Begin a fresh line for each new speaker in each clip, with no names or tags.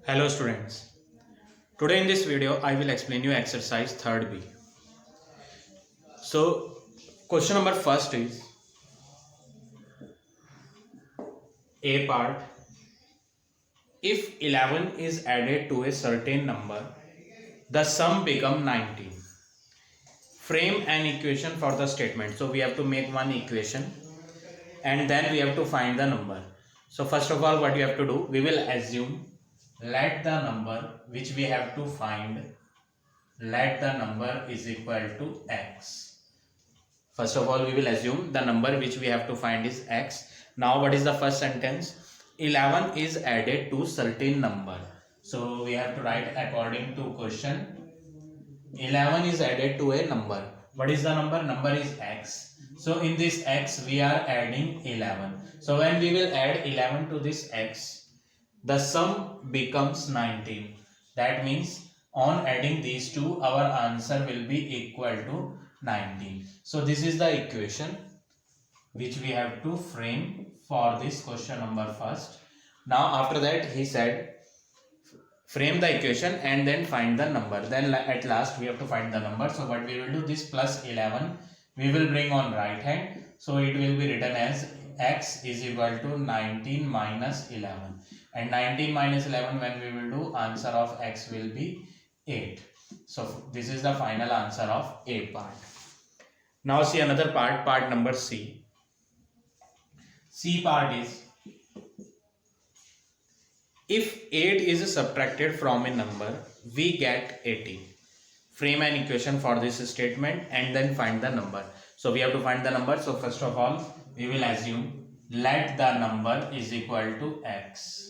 Hello students. Today in this video I will explain you exercise 3rd B. So question number first is A part. If 11 is added to a certain number, the sum become 19. Frame an equation for the statement. So we have to make one equation and then we have to find the number. So first of all what you have to do, we will assume let the number which we have to find, let the number is equal to x. First of all we will assume the number which we have to find is x. Now what is the first sentence? 11 is added to certain number. So we have to write according to question 11 is added to a number. What is the number? Number is x. So in this x we are adding 11. So when we will add 11 to this x, the sum becomes 19. That means on adding these two our answer will be equal to 19. So this is the equation which we have to frame for this question number first. Now after that he said frame the equation and then find the number. Then at last we have to find the number. So what we will do, this plus 11 we will bring on right hand. So it will be written as x is equal to 19 minus 11. And 19 minus 11 when we will do, answer of x will be 8. So this is the final answer of A part. Now see another part, part number C. C part is if 8 is subtracted from a number, we get 18. Frame an equation for this statement and then find the number. So we have to find the number. So first of all, we will assume let the number is equal to x.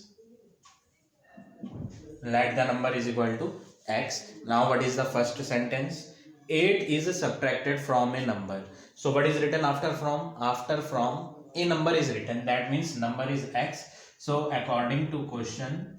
Let the number is equal to x. Now what is the first sentence? 8 is subtracted from a number. So what is written after from? After from a number is written. That means number is x. So according to question,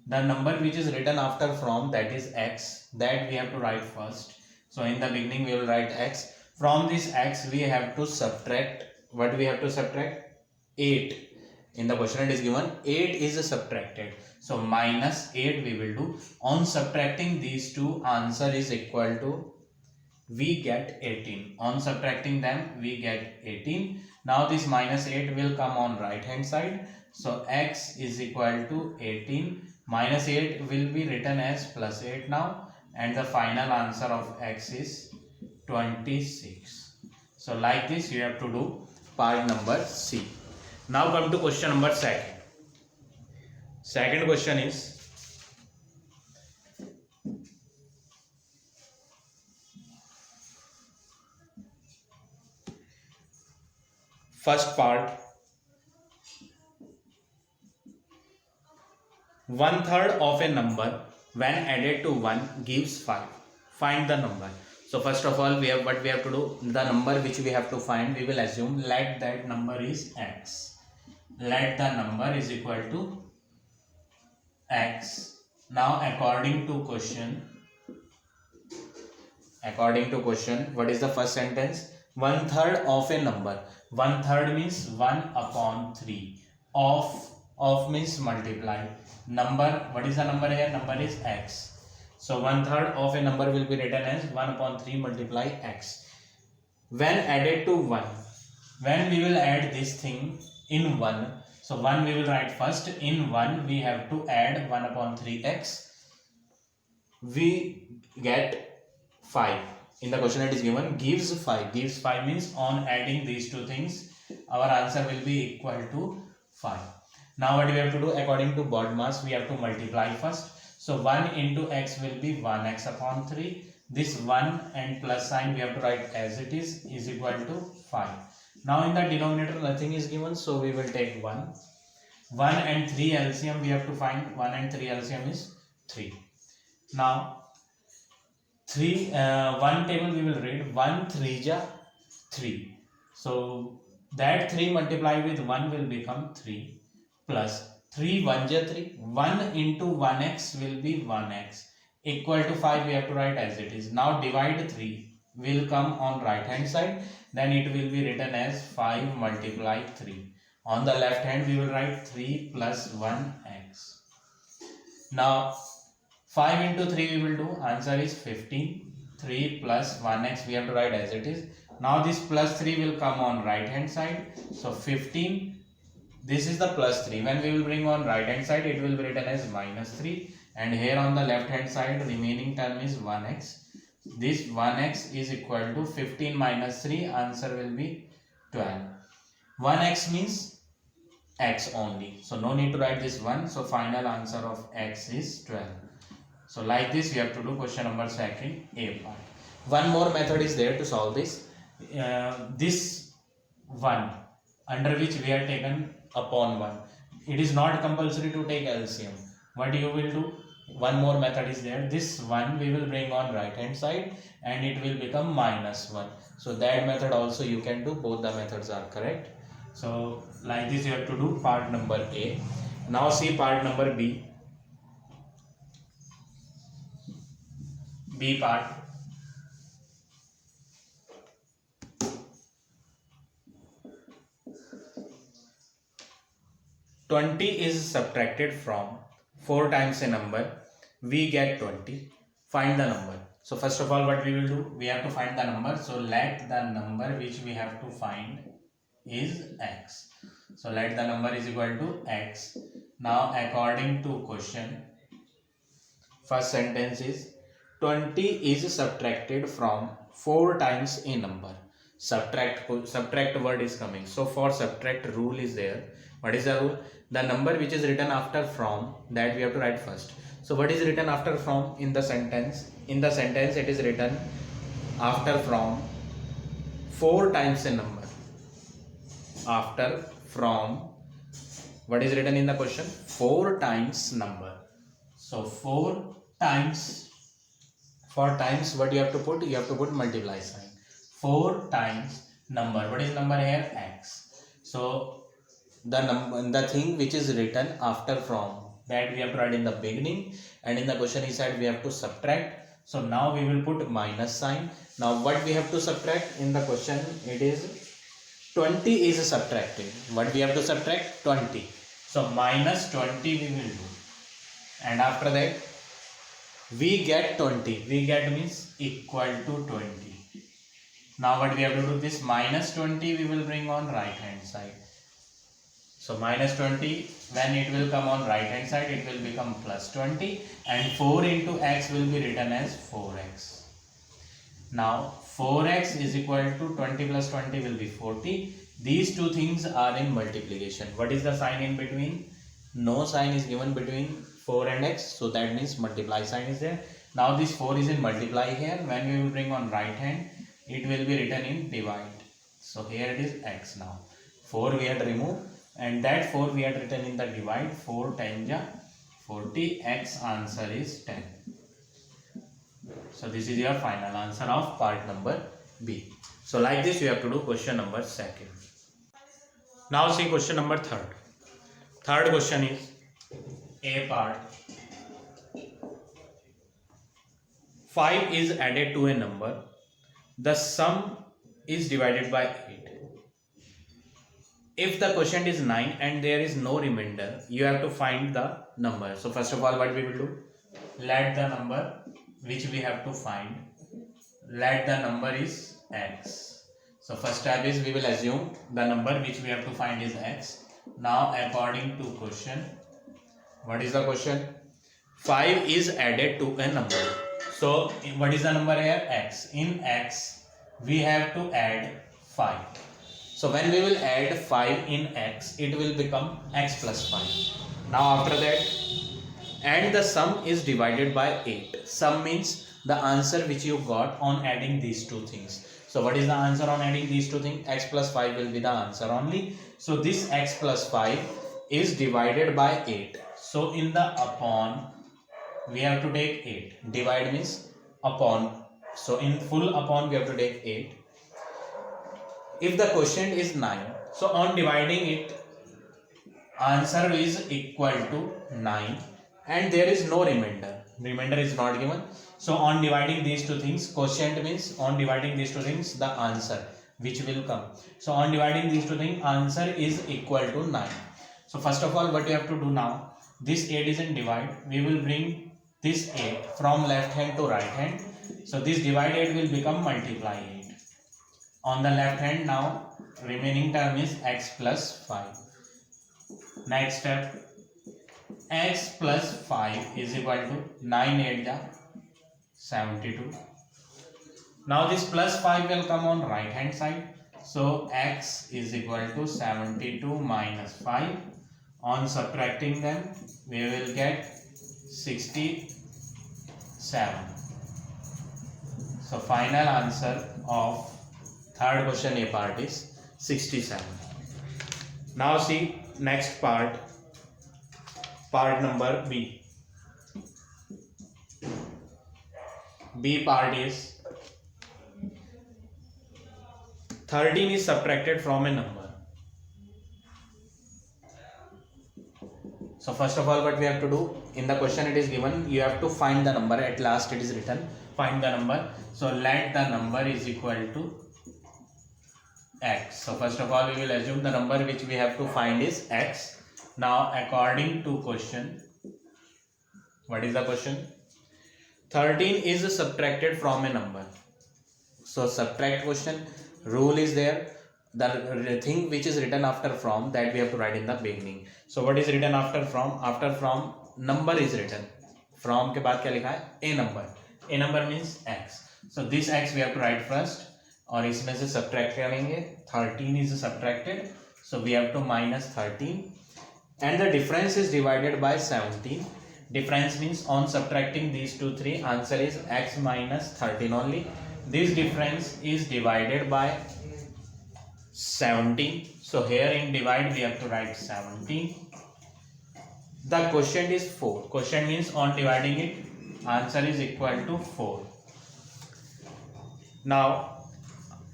the number which is written after from, that is x, that we have to write first. So in the beginning we will write x. From this x we have to subtract. What we have to subtract? 8. In the question it is given 8 is subtracted. So minus 8 we will do. On subtracting these two, answer is equal to, we get 18. On subtracting them we get 18. Now this minus 8 will come on right hand side. So x is equal to 18. Minus 8 will be written as plus 8 now. And the final answer of x is 26. So like this you have to do part number C. Now come to question number 2nd. Second question is first part, 1/3 of a number when added to 1 gives 5. Find the number. So first of all we have what we have to do, the number which we have to find, we will assume let that number is x. Let the number is equal to x. Now according to question, what is the first sentence? 1/3 of a number. 1/3 means 1/3. Of means multiply. Number, what is the number here? Number is x. So 1/3 of a number will be written as 1/3 multiply x. When added to 1, when we will add this thing in 1, so 1 we will write first. In 1 we have to add 1/3x. We get 5. In the question it is given gives 5. Gives 5 means on adding these two things our answer will be equal to 5. Now what we have to do, according to BODMAS we have to multiply first. So 1 into x will be 1x/3. This 1 and plus sign we have to write as it is equal to 5. Now in the denominator nothing is given, so we will take 1. 1 and 3 LCM we have to find. 1 and 3 LCM is 3. Now 1 table we will read. 1 3 ja 3. So that 3 multiplied with 1 will become 3 plus 3 1 ja 3. 1 into 1x will be 1x equal to 5 we have to write as it is. Now divide 3 will come on right hand side. Then it will be written as 5 multiply 3. On the left hand we will write 3 plus 1x. Now 5 into 3 we will do, answer is 15. 3 plus 1x we have to write as it is. Now this plus 3 will come on right hand side. So 15, this is the plus 3. When we will bring on right hand side, it will be written as minus 3. And here on the left hand side, remaining term is 1x. This 1x is equal to 15 minus 3, answer will be 12. 1x means x only. So no need to write this 1. So final answer of x is 12. So like this we have to do question number second, A part. One more method is there to solve this. This 1 under which we have taken upon 1. It is not compulsory to take LCM. What you will do? One more method is there. This 1 we will bring on right hand side and it will become minus 1. So that method also you can do. Both the methods are correct. So like this you have to do part number A. Now see part number B. B part. "20 is subtracted from 4 times a number, we get 20. Find the number." So first of all what we will do? We have to find the number. So let the number which we have to find is x. So let the number is equal to x. Now according to question, first sentence is 20 is subtracted from 4 times a number. Subtract word is coming. So for subtract rule is there. What is the rule? The number which is written after from, that we have to write first. So what is written after from in the sentence? In the sentence it is written after from 4 times a number. After from, what is written in the question? 4 times number. So 4 times. For times what you have to put? You have to put multiply sign. 4 times number. What is number here? X. So the number, the thing which is written after from, that we have to write in the beginning, and in the question he said we have to subtract. So now we will put minus sign. Now what we have to subtract in the question? It is 20 is subtracted. What we have to subtract? 20. So minus 20 we will do. And after that we get 20. We get means equal to 20. Now what we have to do? This minus 20 we will bring on right hand side. So minus 20, when it will come on right hand side, it will become plus 20, and 4 into x will be written as 4x. Now 4x is equal to 20 plus 20 will be 40. These two things are in multiplication. What is the sign in between? No sign is given between 4 and x, so that means multiply sign is there. Now this 4 is in multiply here. When we will bring on right hand, it will be written in divide. So here it is x now. 4 we had removed, and that 4 we had written in the divide. 4 times 40, x answer is 10. So this is your final answer of part number B. So like this you have to do question number second. Now see question number third. Third question is A part. 5 is added to a number. The sum is divided by 8. If the quotient is 9 and there is no remainder, you have to find the number. So first of all what we will do? Let the number which we have to find, let the number is x. So first step is we will assume the number which we have to find is x. Now according to question, what is the question? 5 is added to a number. So what is the number here? X. In x we have to add 5. So when we will add 5 in x, it will become x plus 5. Now after that, and the sum is divided by 8. Sum means the answer which you got on adding these two things. So what is the answer on adding these two things? X plus 5 will be the answer only. So this x plus 5 is divided by 8. So in the upon, we have to take 8. Divide means upon. So in full upon we have to take 8. If the quotient is 9, so on dividing it, answer is equal to 9 and there is no remainder. Remainder is not given. So on dividing these two things, quotient means on dividing these two things, the answer which will come. So on dividing these two things, answer is equal to 9. So first of all, what you have to do now? this 8 is in divide, we will bring this 8 from left hand to right hand. So this divide 8 will become multiply 8. On the left hand now remaining term is x plus 5. Next step, x plus 5 is equal to 9 8 ja 72. Now this plus 5 will come on right hand side. So x is equal to 72 minus 5. On subtracting them, we will get 67. So final answer of third question A part is 67. Now see next part number B. B part is 13 is subtracted from a number. So first of all, what we have to do, in the question it is given, you have to find the number. At last it is written, find the number. So let the number is equal to x. So first of all, we will assume the number which we have to find is x. Now according to question, what is the question? 13 is subtracted from a number. So subtract question rule is there. The thing which is written after from, that we have to write in the beginning. So what is written after from? After from, number is written. From के बाद क्या लिखा है? A number. A number means x. So this x we have to write first. और इसमें से subtract करेंगे. 13 is subtracted. So we have to minus 13. And the difference is divided by 17. Difference means on subtracting these 2, 3, answer is x minus 13 only. This difference is divided by 17. So here in divide we have to write 17. The quotient is 4. Quotient means on dividing it, answer is equal to 4. Now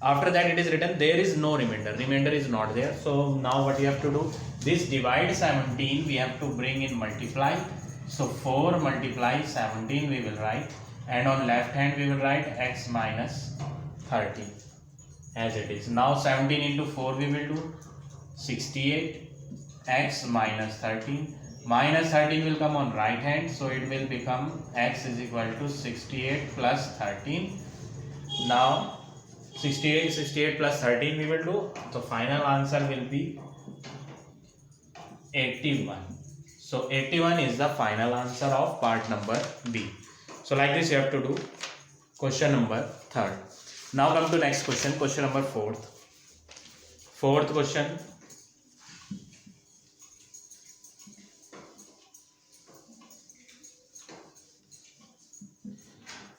after that it is written there is no remainder. Remainder is not there. So now what you have to do? This divide 17 we have to bring in multiply. So 4 multiply 17 we will write. And on left hand we will write x minus 13 as it is. Now 17 into 4 we will do 68, x minus 13. Minus 13 will come on right hand, so it will become x is equal to 68 plus 13. Now 68 plus 13 we will do. So final answer will be 81. So 81 is the final answer of part number B. So like this you have to do question number 3rd. Now come to next question, question number 4th. Fourth question.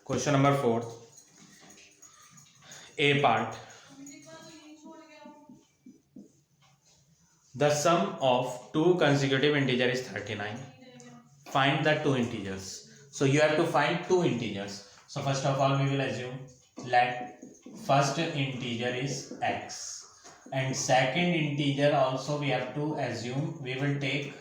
Question number 4th. A part. The sum of two consecutive integers is 39. Find the two integers. So you have to find two integers. So first of all we will assume let first integer is x and second integer also we have to assume we will take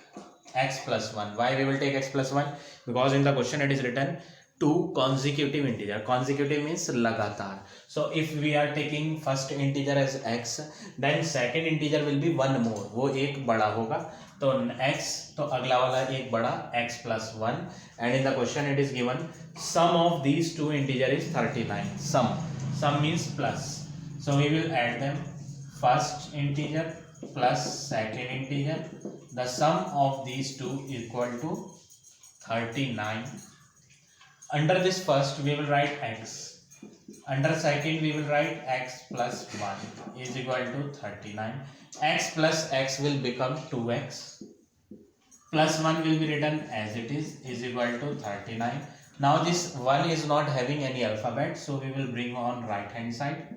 x plus 1. Why we will take x plus 1? Because in the question it is written two consecutive integer. Consecutive means लगातार. So if we are taking first integer as x, then second integer will be one more. वो एक बड़ा होगा. तो x तो अगला वाला एक बड़ा x plus 1. And in the question it is given sum of these two integer is 39. Sum means plus. So we will add them. First integer plus second integer. The sum of these two is equal to 39. Under this first we will write x. Under second we will write x plus 1 is equal to 39. X plus x will become 2x. Plus 1 will be written as it is equal to 39. Now this 1 is not having any alphabet, so we will bring on right hand side.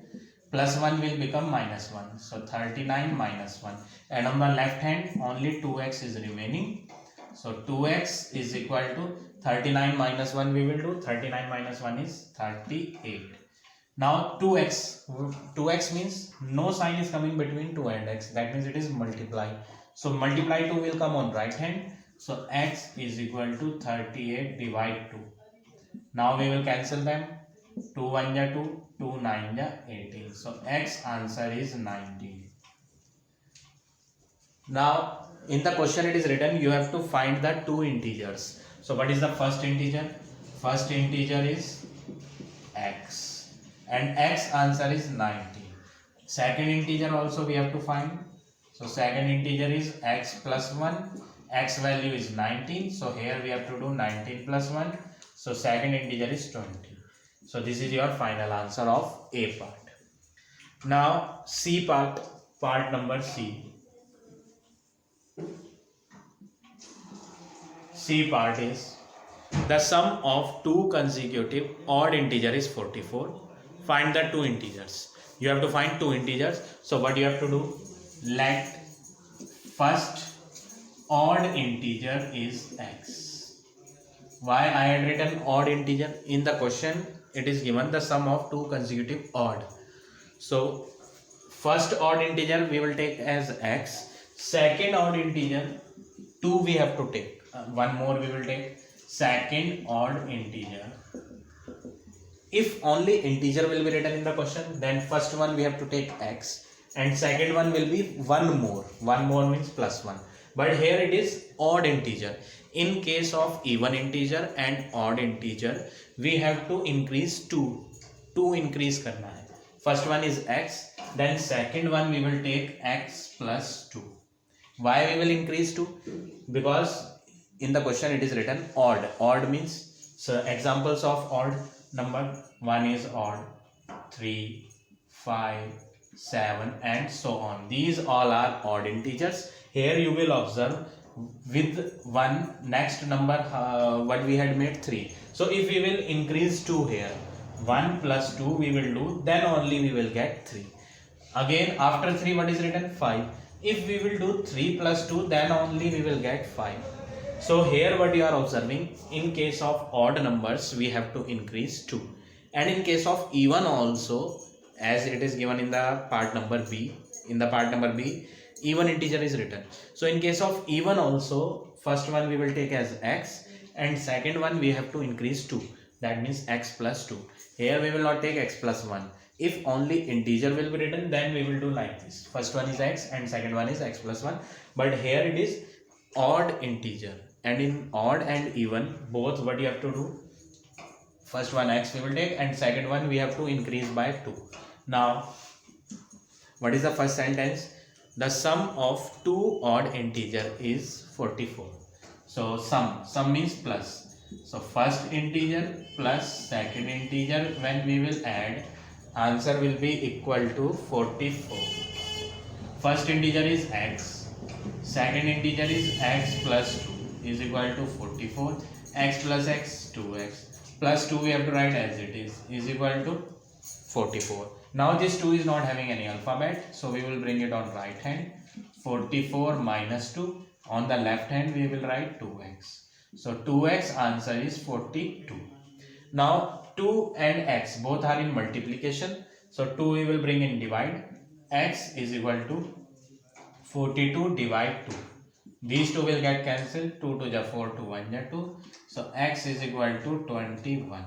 Plus 1 will become minus 1. So 39 minus 1. And on the left hand only 2x is remaining. So 2x is equal to 39 minus 1 we will do. 39 minus 1 is 38. Now 2x means no sign is coming between 2 and x. That means it is multiply. So multiply 2 will come on right hand. So x is equal to 38 divide 2. Now we will cancel them. 2 1 ja 2, 2 9 ja 18. So x answer is 19. Now In the question it is written you have to find the two integers. So what is the first integer? First integer is x, and x answer is 90. Second integer also we have to find. So second integer is x plus 1. X value is 19. So here we have to do 19 plus 1. So second integer is 20. So this is your final answer of A part. Now C part, part number C. C part is the sum of two consecutive odd integer is 44. Find the two integers. You have to find two integers. So what you have to do? Let first odd integer is x. Why I had written odd integer? In the question it is given the sum of two consecutive odd. So first odd integer we will take as x. Second odd integer 2 we have to take. One more we will take. Second odd integer. If only integer will be written in the question, then first one we have to take x, and second one will be one more. One more means plus 1. But here it is odd integer. In case of even integer and odd integer, we have to increase 2. 2 increase karna hai. First one is x, then second one we will take x plus 2. Why we will increase 2? Because in the question it is written odd. Odd means, so examples of odd number, 1 is odd, 3, 5, 7 and so on. These all are odd integers. Here you will observe with one next number what we had made 3. So if we will increase 2 here, 1 plus 2 we will do, then only we will get 3. Again after 3 what is written? 5. If we will do 3 plus 2, then only we will get 5. So here what you are observing, in case of odd numbers we have to increase 2, and in case of even also, as it is given in the part number B, even integer is written. So in case of even also, first one we will take as x, and second one we have to increase 2, that means x plus 2. Here we will not take x plus 1. If only integer will be written, then we will do like this. First one is x and second one is x plus 1. But here it is odd integer, and in odd and even both what you have to do, first one x we will take and second one we have to increase by 2. Now what is the first sentence? The sum of two odd integer is 44. So sum means plus. So first integer plus second integer, when we will add, answer will be equal to 44. First integer is x, second integer is x plus 2 is equal to 44. X plus x, 2x plus 2 we have to write as it is equal to 44. Now this 2 is not having any alphabet, so we will bring it on right hand. 44 minus 2, on the left hand we will write 2x. So 2x answer is 42. Now 2 and x both are in multiplication, so 2 we will bring in divide. X is equal to 42 divide 2. These two will get cancelled. 2 to the 4, 2 1 the 2. So x is equal to 21.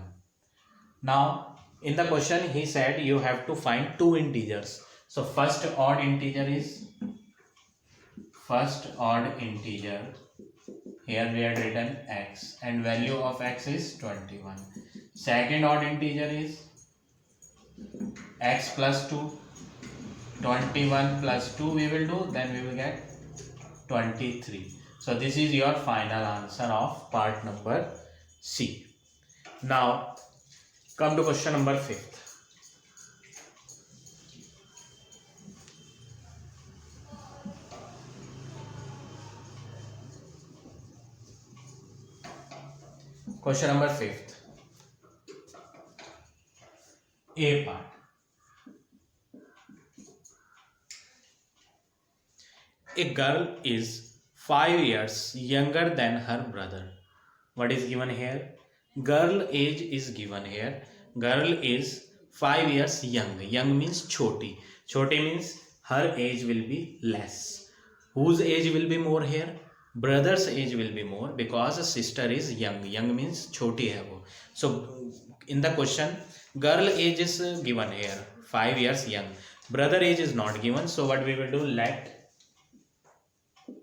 Now in the question he said you have to find two integers. So first odd integer, here we had written x, and value of x is 21. Second odd integer is x plus 2. 21 plus 2 we will do, then we will get 23. So this is your final answer of part number C. Now come to question number 5th. Question number 5th. A part. A girl is 5 years younger than her brother. What is given here? Girl age is given here. Girl is 5 years young. Young means choti. Choti means her age will be less. Whose age will be more here? Brother's age will be more, because sister is young. Young means choti hai wo. So in the question, girl age is given here, 5 years young. Brother age is not given. So what we will do? Let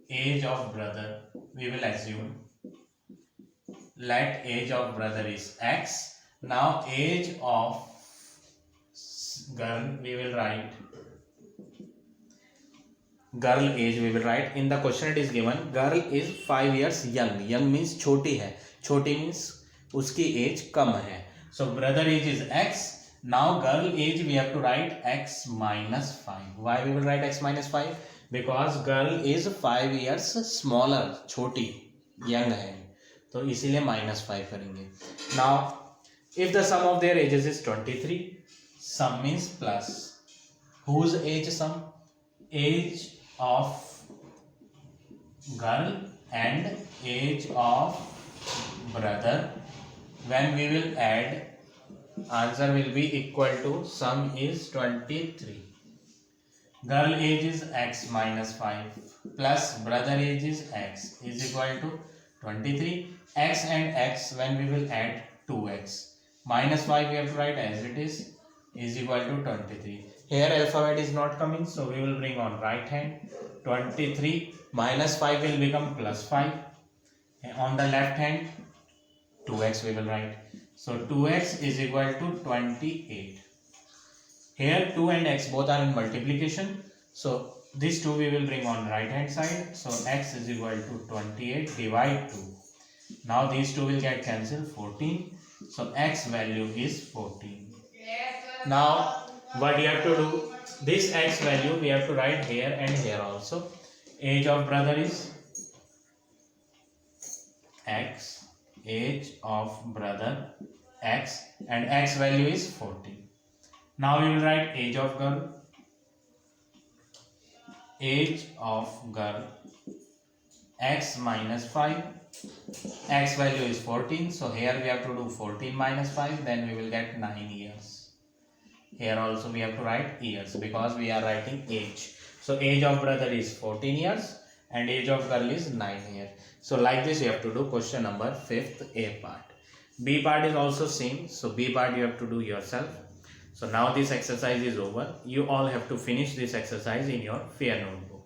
age of brother, we will assume, let age of brother is x. Now age of girl, we will write girl age, we will write in the question. It is given girl is 5 years young. Young means छोटी है, छोटी means उसकी age कम है. So brother age is x. Now girl age we have to write x minus 5. Why we will write x minus 5? Because girl is 5 years smaller, छोटी, young है, तो इसीलिए -5 करेंगे. Now if the sum of their ages is 23, sum means plus. Whose age sum? Age of girl and age of brother. When we will add, answer will be equal to sum is 23. Girl age is x minus 5 plus brother age is x is equal to 23. X and x, when we will add 2x minus 5 we have to write as it is equal to 23. Here alphabet is not coming, so we will bring on right hand. 23 minus 5 will become plus 5. On the left hand 2x we will write. So 2x is equal to 28. Here 2 and x both are in multiplication, so these two we will bring on right hand side. So x is equal to 28 divide 2. Now these two will get cancelled, 14. So x value is 14. Now what you have to do, this x value we have to write here and here also. Age of brother is x, age of brother x, and x value is 14. Now we will write age of girl, age of girl, x minus 5, x value is 14, so here we have to do 14 minus 5, then we will get 9 years. Here also we have to write years because we are writing age. So age of brother is 14 years and age of girl is 9 years. So like this you have to do question number 5th A part. B part is also same, so B part you have to do yourself. So now this exercise is over. You all have to finish this exercise in your fair notebook.